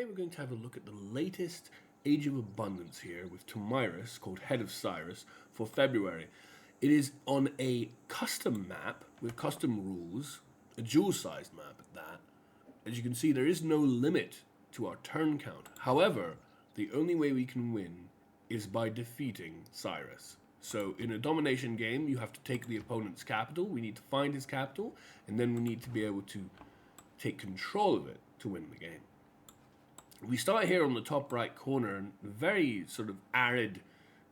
we're going to have a look at the latest Age of Abundance here with Tomyris, called Head of Cyrus, for February. It is on a custom map with custom rules, a dual-sized map at that. As you can see, there is no limit to our turn count. However, the only way we can win is by defeating Cyrus. So in a domination game, you have to take the opponent's capital. We need to find his capital, and then we need to be able to take control of it to win the game. We start here on the top right corner, very sort of arid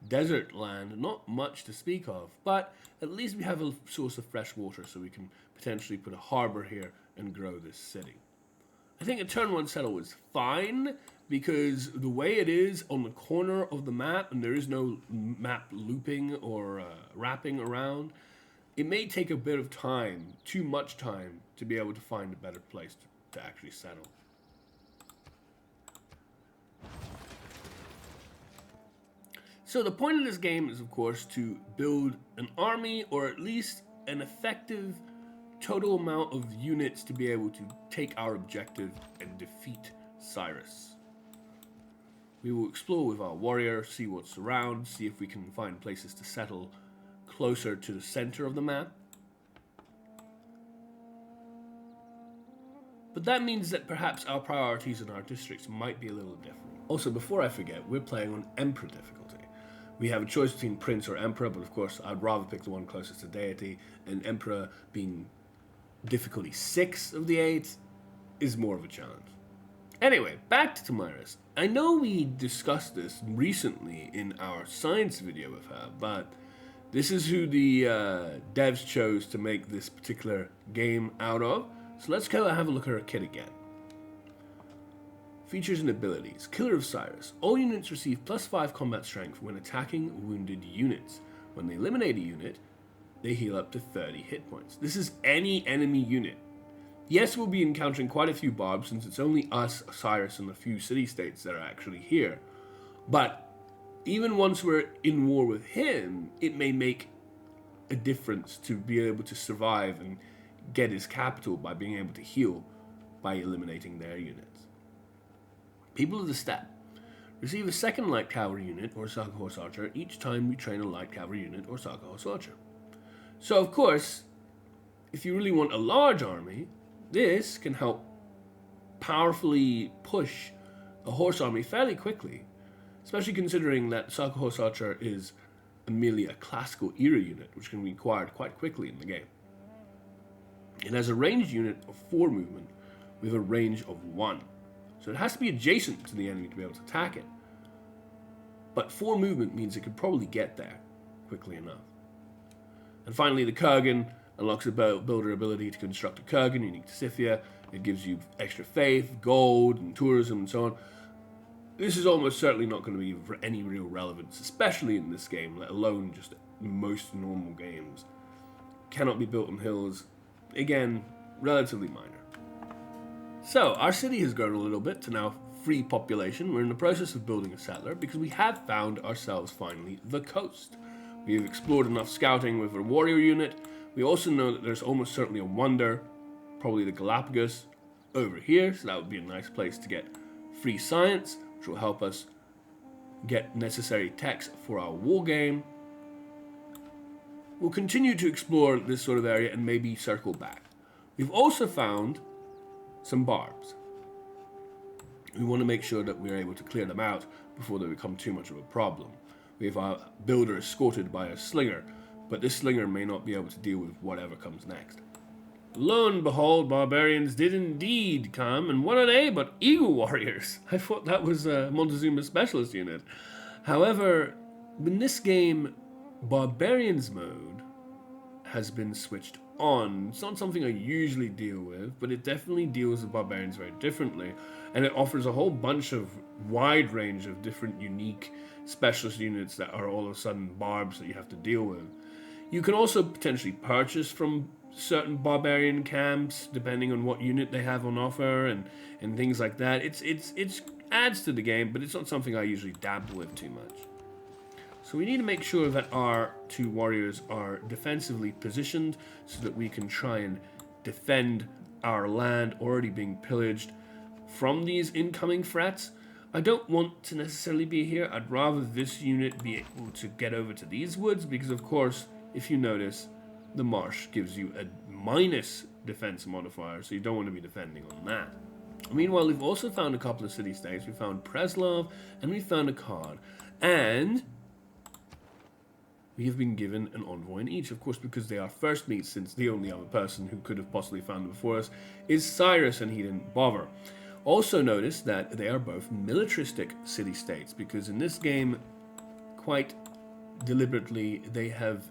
desert land, not much to speak of, but at least we have a source of fresh water, so we can potentially put a harbor here and grow this city. I think a turn one settle is fine, because the way it is on the corner of the map, and there is no map looping or wrapping around, it may take a bit of time, too much time, to be able to find a better place to actually settle. So the point of this game is, of course, to build an army, or at least an effective total amount of units to be able to take our objective and defeat Cyrus. We will explore with our warrior, see what's around, see if we can find places to settle closer to the center of the map. But that means that perhaps our priorities in our districts might be a little different. Also, before I forget, we're playing on Emperor difficulty. We have a choice between Prince or Emperor, but of course I'd rather pick the one closest to Deity, and Emperor being difficulty 6 of the 8 is more of a challenge. Anyway, back to Tomyris. I know we discussed this recently in our science video with her, but this is who the devs chose to make this particular game out of. So let's go and have a look at her kit again. Features and abilities. Killer of Cyrus. All units receive +5 combat strength when attacking wounded units. When they eliminate a unit, they heal up to 30 hit points. This is any enemy unit. Yes, we'll be encountering quite a few barbs since it's only us, Cyrus, and a few city-states that are actually here. But even once we're in war with him, it may make a difference to be able to survive and get his capital by being able to heal by eliminating their units. People of the Steppe. Receive a second light cavalry unit or Saga horse archer each time we train a light cavalry unit or Saga horse archer. So of course, if you really want a large army, this can help powerfully push a horse army fairly quickly, especially considering that Saga horse archer is merely a classical era unit, which can be acquired quite quickly in the game. It has a ranged unit of 4 movement with a range of 1. So it has to be adjacent to the enemy to be able to attack it. But 4 movement means it could probably get there quickly enough. And finally, the Kurgan unlocks a builder ability to construct a Kurgan unique to Scythia. It gives you extra faith, gold, and tourism, and so on. This is almost certainly not going to be for any real relevance, especially in this game, let alone just most normal games. Cannot be built on hills. Again, relatively minor. So, our city has grown a little bit to now free population. We're in the process of building a settler because we have found ourselves finally the coast. We have explored enough scouting with a warrior unit. We also know that there's almost certainly a wonder, probably the Galapagos, over here. So that would be a nice place to get free science, which will help us get necessary techs for our war game. We'll continue to explore this sort of area and maybe circle back. We've also found some barbs. We want to make sure that we're able to clear them out before they become too much of a problem. We have our builder escorted by a slinger, but this slinger may not be able to deal with whatever comes next. Lo and behold, Barbarians did indeed come, and what are they but Eagle Warriors? I thought that was Montezuma's specialist unit. However, in this game, Barbarians mode has been switched on. It's not something I usually deal with, but it definitely deals with Barbarians very differently, and it offers a whole bunch of wide range of different unique specialist units that are all of a sudden barbs that you have to deal with. You can also potentially purchase from certain barbarian camps depending on what unit they have on offer and things like that. It's adds to the game, but it's not something I usually dabble with too much. So we need to make sure that our 2 warriors are defensively positioned so that we can try and defend our land already being pillaged from these incoming threats. I don't want to necessarily be here. I'd rather this unit be able to get over to these woods because, of course, if you notice, the marsh gives you a minus defense modifier, so you don't want to be defending on that. Meanwhile, we've also found a couple of city-states. We found Preslav, and we found a card. And we have been given an envoy in each, of course, because they are first meets, since the only other person who could have possibly found them before us is Cyrus, and he didn't bother. Also notice that they are both militaristic city-states, because in this game, quite deliberately, they have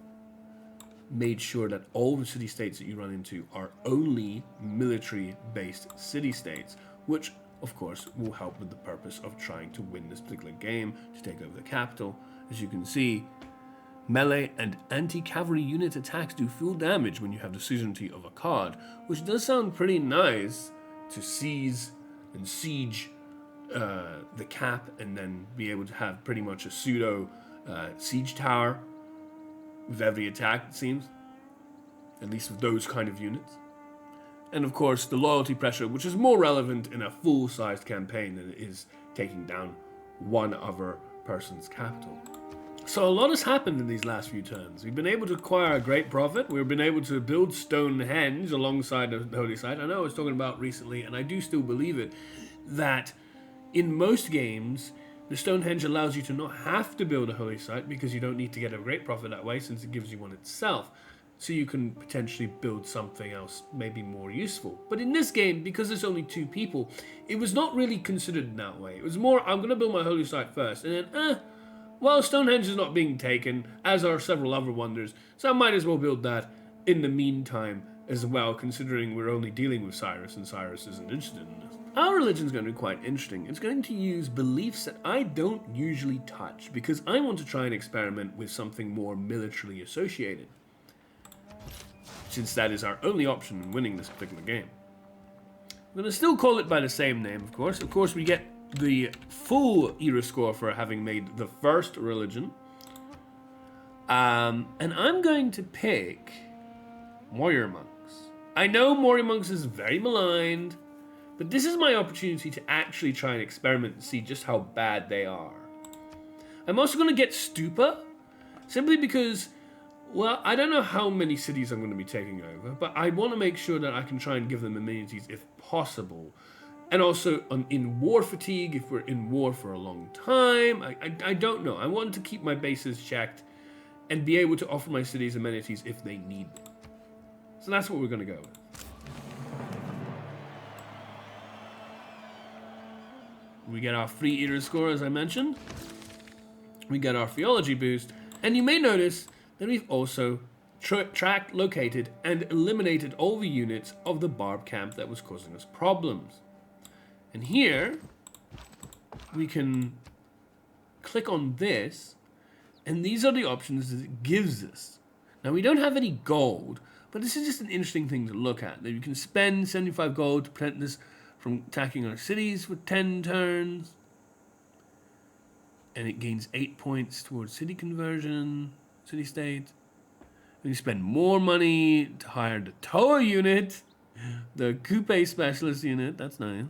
made sure that all the city-states that you run into are only military-based city-states, which, of course, will help with the purpose of trying to win this particular game, to take over the capital. As you can see, melee and anti-cavalry unit attacks do full damage when you have the suzerainty of a card, which does sound pretty nice to seize and siege the cap and then be able to have pretty much a pseudo siege tower with every attack, it seems. At least with those kind of units. And of course, the loyalty pressure, which is more relevant in a full-sized campaign than it is taking down one other person's capital. So a lot has happened in these last few turns. We've been able to acquire a great profit. We've been able to build Stonehenge alongside the Holy Site. I know I was talking about recently, and I do still believe it, that in most games, the Stonehenge allows you to not have to build a Holy Site because you don't need to get a great profit that way, since it gives you one itself. So you can potentially build something else maybe more useful. But in this game, because there's only 2 people, it was not really considered in that way. It was more, I'm going to build my Holy Site first, and then, well, Stonehenge is not being taken, as are several other wonders, so I might as well build that in the meantime as well, considering we're only dealing with Cyrus, and Cyrus isn't interested in this. Our religion's going to be quite interesting. It's going to use beliefs that I don't usually touch, because I want to try and experiment with something more militarily associated, since that is our only option in winning this particular game. I'm going to still call it by the same name, of course. Of course, we get the full era score for having made the first religion. And I'm going to pick Warrior Monks. I know Warrior Monks is very maligned, but this is my opportunity to actually try and experiment and see just how bad they are. I'm also going to get Stupa, simply because, well, I don't know how many cities I'm going to be taking over, but I want to make sure that I can try and give them amenities if possible. And also in war fatigue, if we're in war for a long time. I don't know. I want to keep my bases checked and be able to offer my cities amenities if they need them. So that's what we're going to go with. We get our free eater score, as I mentioned. We get our theology boost. And you may notice that we've also tracked, located, and eliminated all the units of the Barb camp that was causing us problems. And here, we can click on this, and these are the options that it gives us. Now, we don't have any gold, but this is just an interesting thing to look at. That you can spend 75 gold to prevent this from attacking our cities for 10 turns. And it gains 8 points towards city conversion, city-state. And you spend more money to hire the Toa unit, the Coupe specialist unit. That's nice.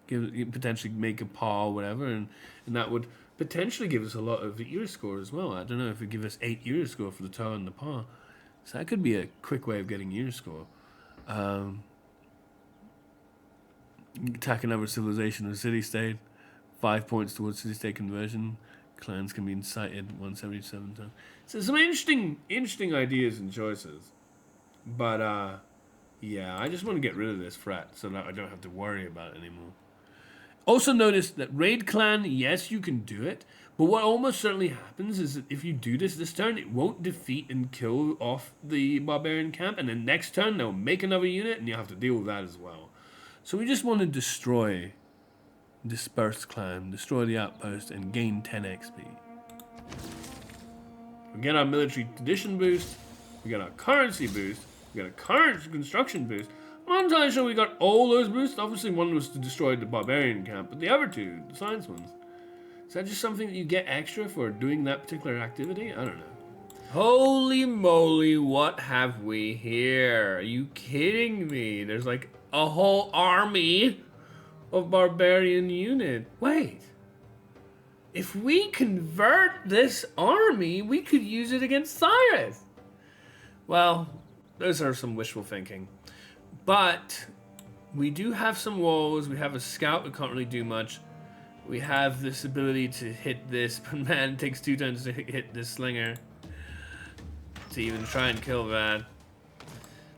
You potentially make a paw or whatever, and that would potentially give us a lot of the ear score as well. I don't know if it would give us 8 ear score for the toe and the paw. So that could be a quick way of getting ear score. Attack another civilization or city-state. 5 points towards city-state conversion. Clans can be incited once every 7 times. So some interesting ideas and choices. But, yeah, I just want to get rid of this threat so that I don't have to worry about it anymore. Also notice that Raid Clan, yes, you can do it, but what almost certainly happens is that if you do this turn, it won't defeat and kill off the Barbarian camp, and then next turn they'll make another unit, and you'll have to deal with that as well. So we just want to destroy Dispersed Clan, destroy the outpost, and gain 10 XP. We get our military tradition boost, we get our currency boost, we get a current construction boost. I'm not entirely sure we got all those boosts. Obviously one was to destroy the Barbarian camp, but the other 2, the science ones. Is that just something that you get extra for doing that particular activity? I don't know. Holy moly, what have we here? Are you kidding me? There's like a whole army of barbarian unit. Wait. If we convert this army, we could use it against Cyrus. Well, those are some wishful thinking. But we do have some walls. We have a scout that can't really do much. We have this ability to hit this, but man, it takes 2 turns to hit this slinger. To even try and kill that.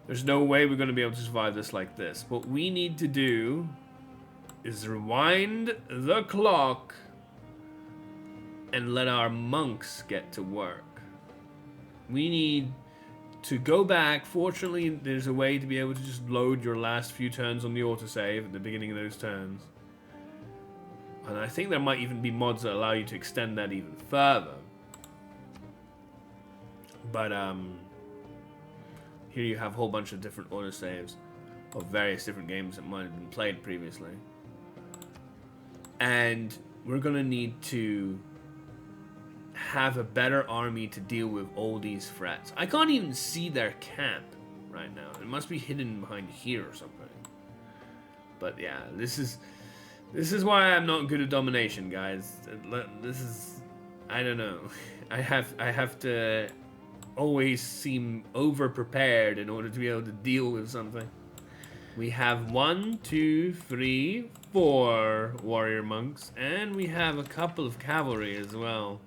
There's no way we're going to be able to survive this like this. What we need to do is rewind the clock and let our monks get to work. We need to go back. Fortunately, there's a way to be able to just load your last few turns on the autosave at the beginning of those turns. And I think there might even be mods that allow you to extend that even further. But here you have a whole bunch of different autosaves of various different games that might have been played previously. And we're going to need to have a better army to deal with all these threats. I can't even see their camp right now. It must be hidden behind here or something. But yeah, this is why I'm not good at domination, guys. This is, I don't know. I have to always seem over prepared in order to be able to deal with something. We have 1, 2, 3, 4 warrior monks, and we have a couple of cavalry as well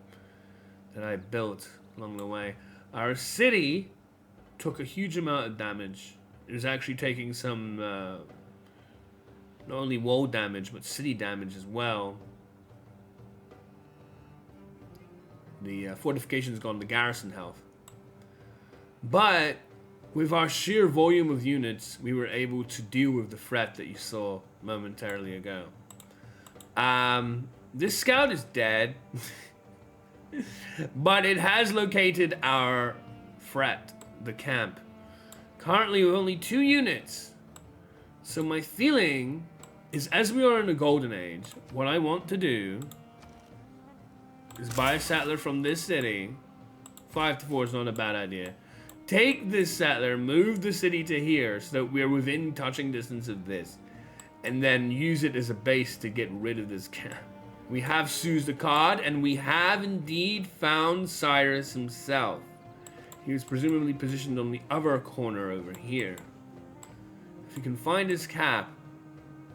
that I built along the way. Our city took a huge amount of damage. It was actually taking some not only wall damage but city damage as well. The fortification's gone to garrison health. But with our sheer volume of units, we were able to deal with the threat that you saw momentarily ago. This scout is dead, but it has located our threat, the camp. Currently with only 2 units. So my feeling is, as we are in the golden age, what I want to do is buy a settler from this city. 5 to 4 is not a bad idea. Take this settler, move the city to here so that we're within touching distance of this, and then use it as a base to get rid of this camp. We have Suze the Cod, and we have indeed found Cyrus himself. He was presumably positioned on the other corner over here. If we can find his cap,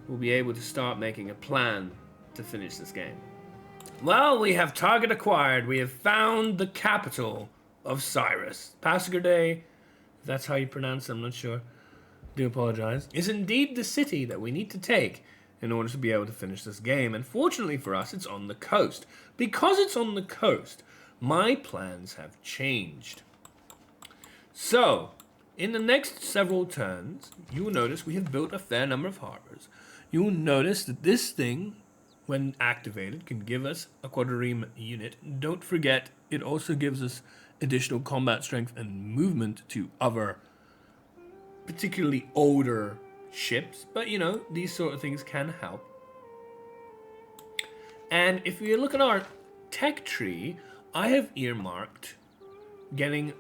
we'll be able to start making a plan to finish this game. Well, we have target acquired. We have found the capital of Cyrus. Passagarde, if that's how you pronounce it, I'm not sure. Do apologize. Is indeed the city that we need to take in order to be able to finish this game. And fortunately for us, it's on the coast. Because it's on the coast, my plans have changed. So, in the next several turns, you will notice we have built a fair number of harbors. You will notice that this thing, when activated, can give us a quadrireme unit. Don't forget, it also gives us additional combat strength and movement to other, particularly older ships. But, you know, these sort of things can help. And if we look at our tech tree, I have earmarked getting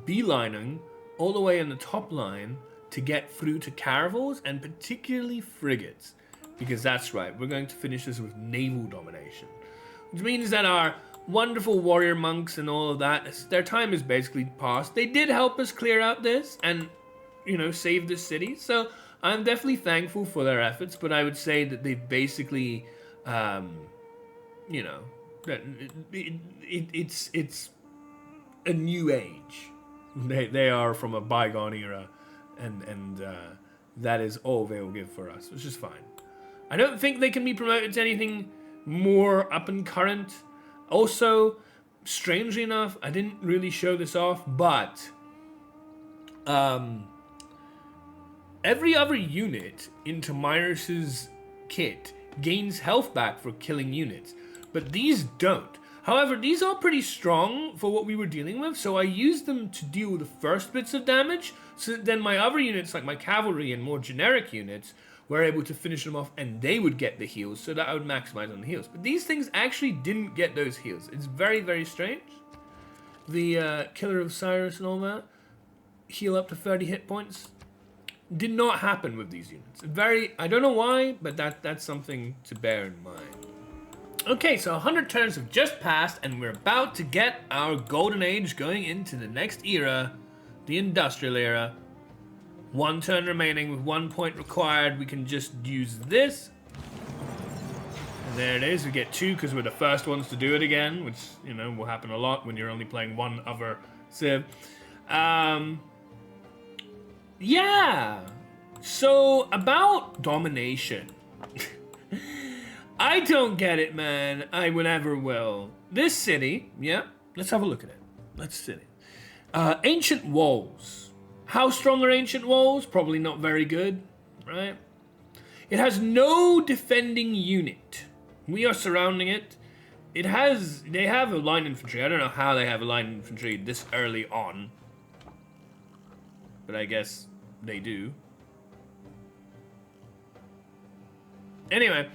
beelining all the way in the top line to get through to caravels and particularly frigates. Because that's right, we're going to finish this with naval domination. Which means that our wonderful warrior monks and all of that, their time is basically past. They did help us clear out this and, you know, save this city. So I'm definitely thankful for their efforts, but I would say that they've basically, you know, that it's a new age. They are from a bygone era, and that is all they will give for us, which is fine. I don't think they can be promoted to anything more up and current. Also, strangely enough, I didn't really show this off, but every other unit in Tomyris' kit gains health back for killing units, but these don't. However, these are pretty strong for what we were dealing with, so I used them to deal with the first bits of damage, so that then my other units, like my cavalry and more generic units, were able to finish them off, and they would get the heals, so that I would maximize on the heals. But these things actually didn't get those heals. It's very, very strange. The Killer of Cyrus and all that, heal up to 30 hit points. did not happen with these units. I don't know why, but that's something to bear in mind. Okay, so 100 turns have just passed, and we're about to get our golden age going into the next era, the industrial era. 1 turn remaining with 1 point required. We can just use this. And there it is. We get 2 because we're the first ones to do it again, which, you know, will happen a lot when you're only playing one other civ. Yeah. So, about Domination. I don't get it, man. I never will. This city, yeah, let's have a look at it. Let's see. Ancient walls. How strong are ancient walls? Probably not very good, right? It has no defending unit. We are surrounding it. They have a line infantry. I don't know how they have a line infantry this early on. But I guess they do. Anyway,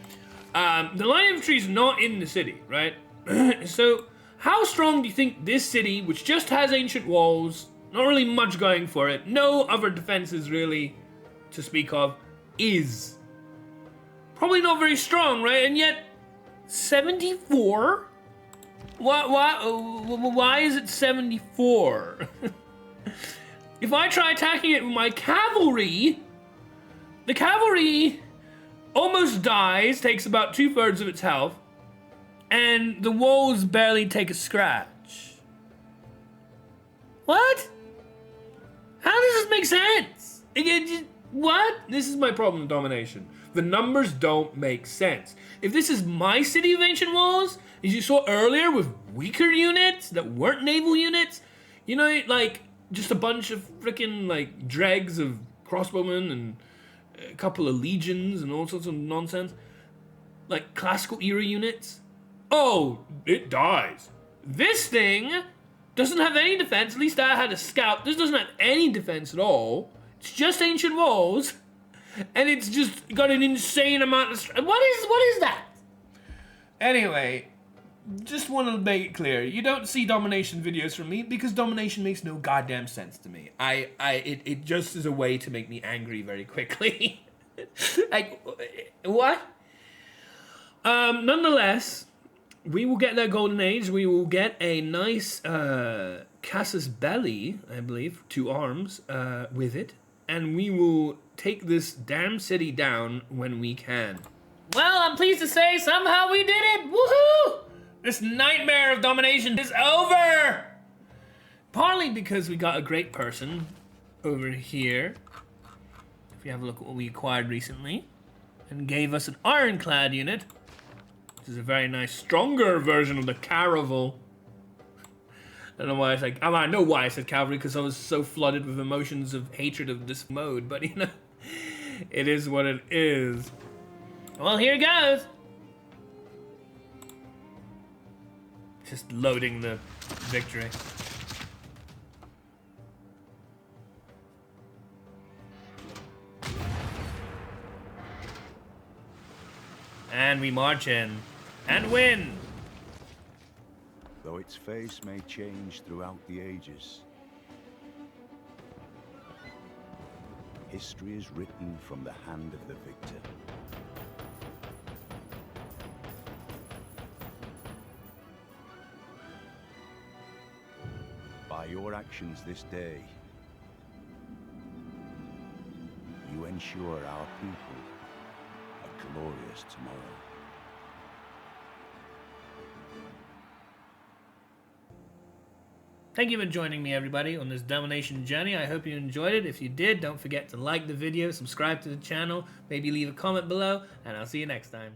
the line infantry is not in the city, right? So, how strong do you think this city, which just has ancient walls, not really much going for it, no other defenses really to speak of, is? Probably not very strong, right? And yet, 74? Why is it 74? If I try attacking it with my cavalry, the cavalry almost dies, takes about 2/3 of its health, and the walls barely take a scratch. What? How does this make sense? What? This is my problem with Domination. The numbers don't make sense. If this is my city of ancient walls, as you saw earlier with weaker units that weren't naval units, you know, like just a bunch of freaking like dregs of crossbowmen and a couple of legions and all sorts of nonsense, like classical era units, oh, it dies. This thing doesn't have any defense. At least I had a scout. This doesn't have any defense at all. It's just ancient walls, and it's just got an insane amount of what is that? Anyway, just want to make it clear, you don't see Domination videos from me because Domination makes no goddamn sense to me. It just is a way to make me angry very quickly. Like, what? Nonetheless, we will get that golden age. We will get a nice casus belli, I believe, 2 arms with it, and we will take this damn city down when we can. Well, I'm pleased to say somehow we did it. Woohoo! This nightmare of Domination is over! Partly because we got a great person over here. If you have a look at what we acquired recently. And gave us an ironclad unit. Which is a very nice, stronger version of the caravel. I don't know why I said... I know why I said cavalry, because I was so flooded with emotions of hatred of this mode. But, you know, it is what it is. Well, here goes. Just loading the victory. And we march in and win. Though its face may change throughout the ages, history is written from the hand of the victor. By your actions this day, you ensure our people a glorious tomorrow. Thank you for joining me, everybody, on this Domination journey. I hope you enjoyed it. If you did, don't forget to like the video, subscribe to the channel, maybe leave a comment below, and I'll see you next time.